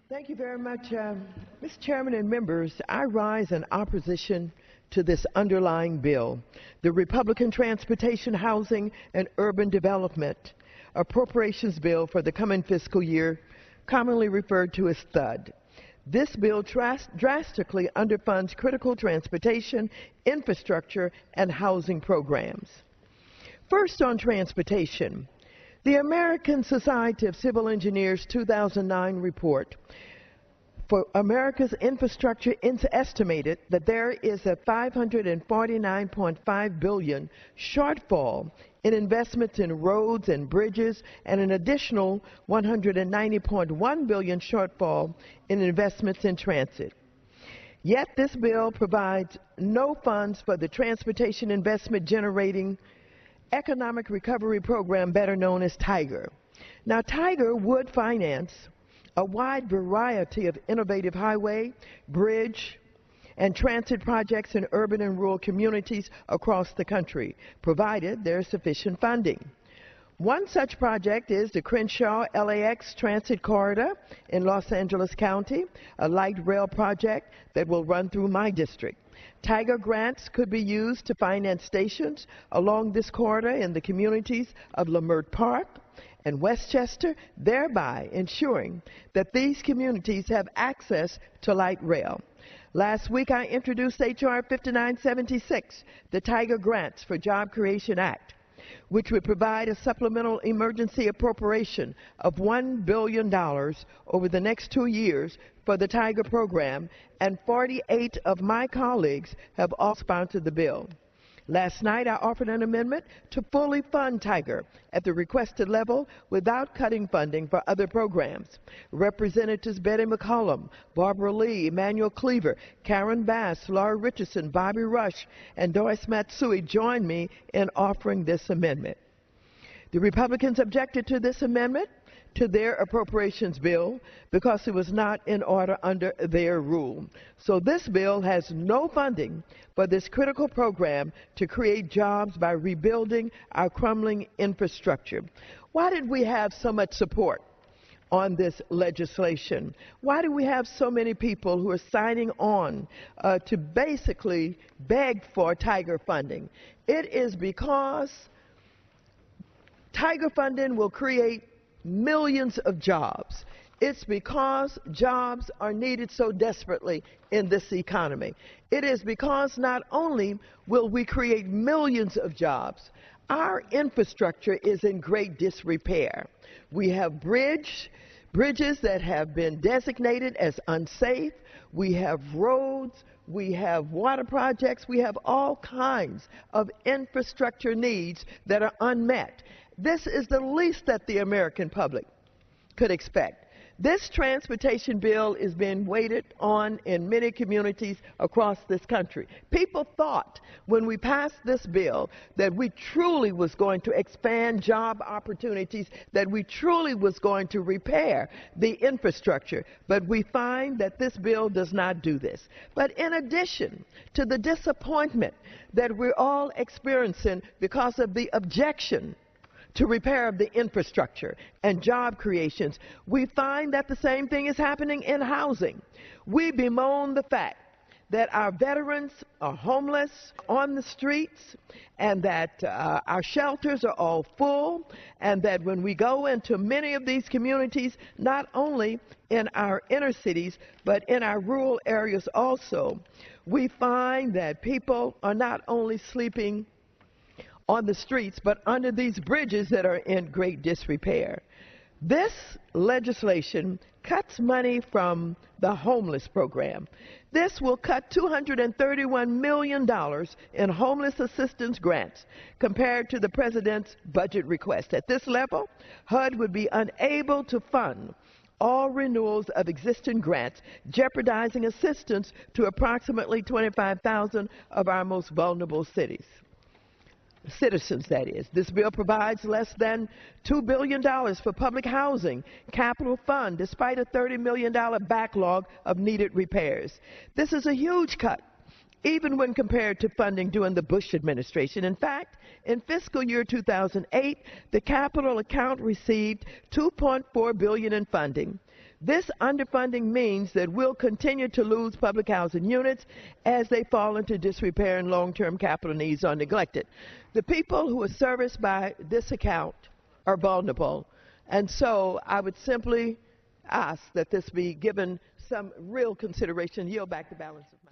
Thank you very much. Mr. Chairman and members, I rise in opposition to this underlying bill, the Republican Transportation, Housing, and Urban Development Appropriations Bill for the coming fiscal year, commonly referred to as THUD. This bill drastically underfunds critical transportation, infrastructure, and housing programs. First, on transportation. The American Society of Civil Engineers 2009 report for America's infrastructure estimated that there is a $549.5 billion shortfall in investments in roads and bridges and an additional $190.1 billion shortfall in investments in transit. Yet this bill provides no funds for the Transportation Investment Generating Economic Recovery Program, better known as TIGER. Now, TIGER would finance a wide variety of innovative highway, bridge, and transit projects in urban and rural communities across the country, provided there is sufficient funding. One such project is the Crenshaw-LAX Transit Corridor in Los Angeles County, a light rail project that will run through my district. TIGER grants could be used to finance stations along this corridor in the communities of Leimert Park and Westchester, thereby ensuring that these communities have access to light rail. Last week, I introduced H.R. 5976, the TIGER Grants for Job Creation Act, which would provide a supplemental emergency appropriation of $1 billion over the next 2 years for the TIGER program, and 48 of my colleagues have all sponsored the bill. Last night, I offered an amendment to fully fund TIGER at the requested level without cutting funding for other programs. Representatives Betty McCollum, Barbara Lee, Emmanuel Cleaver, Karen Bass, Laura Richardson, Bobby Rush, and Doris Matsui joined me in offering this amendment. The Republicans objected to this amendment to their appropriations bill because it was not in order under their rule. So this bill has no funding for this critical program to create jobs by rebuilding our crumbling infrastructure. Why did we have so much support on this legislation? Why do we have so many people who are signing on to basically beg for TIGER funding? It is because TIGER funding will create millions of jobs. It's because jobs are needed so desperately in this economy. It is because not only will we create millions of jobs, our infrastructure is in great disrepair. We have bridges that have been designated as unsafe. We have roads. We have water projects. We have all kinds of infrastructure needs that are unmet. This is the least that the American public could expect. This transportation bill is being waited on in many communities across this country. People thought when we passed this bill that we truly was going to expand job opportunities, that we truly was going to repair the infrastructure. But we find that this bill does not do this. But in addition to the disappointment that we're all experiencing because of the objection to repair of the infrastructure and job creations, we find that the same thing is happening in housing. We bemoan the fact that our veterans are homeless on the streets, and that our shelters are all full, and that when we go into many of these communities, not only in our inner cities, but in our rural areas also, we find that people are not only sleeping on the streets, but under these bridges that are in great disrepair. This legislation cuts money from the homeless program. This will cut $231 million in homeless assistance grants compared to the president's budget request. At this level, HUD would be unable to fund all renewals of existing grants, jeopardizing assistance to approximately 25,000 of our most vulnerable citizens, that is. This bill provides less than $2 billion for public housing capital fund, despite a $30 million backlog of needed repairs. This is a huge cut, even when compared to funding during the Bush administration. In fact, in fiscal year 2008, the capital account received $2.4 billion in funding, This underfunding means that we'll continue to lose public housing units as they fall into disrepair and long-term capital needs are neglected. The people who are serviced by this account are vulnerable, and so I would simply ask that this be given some real consideration. Yield back the balance of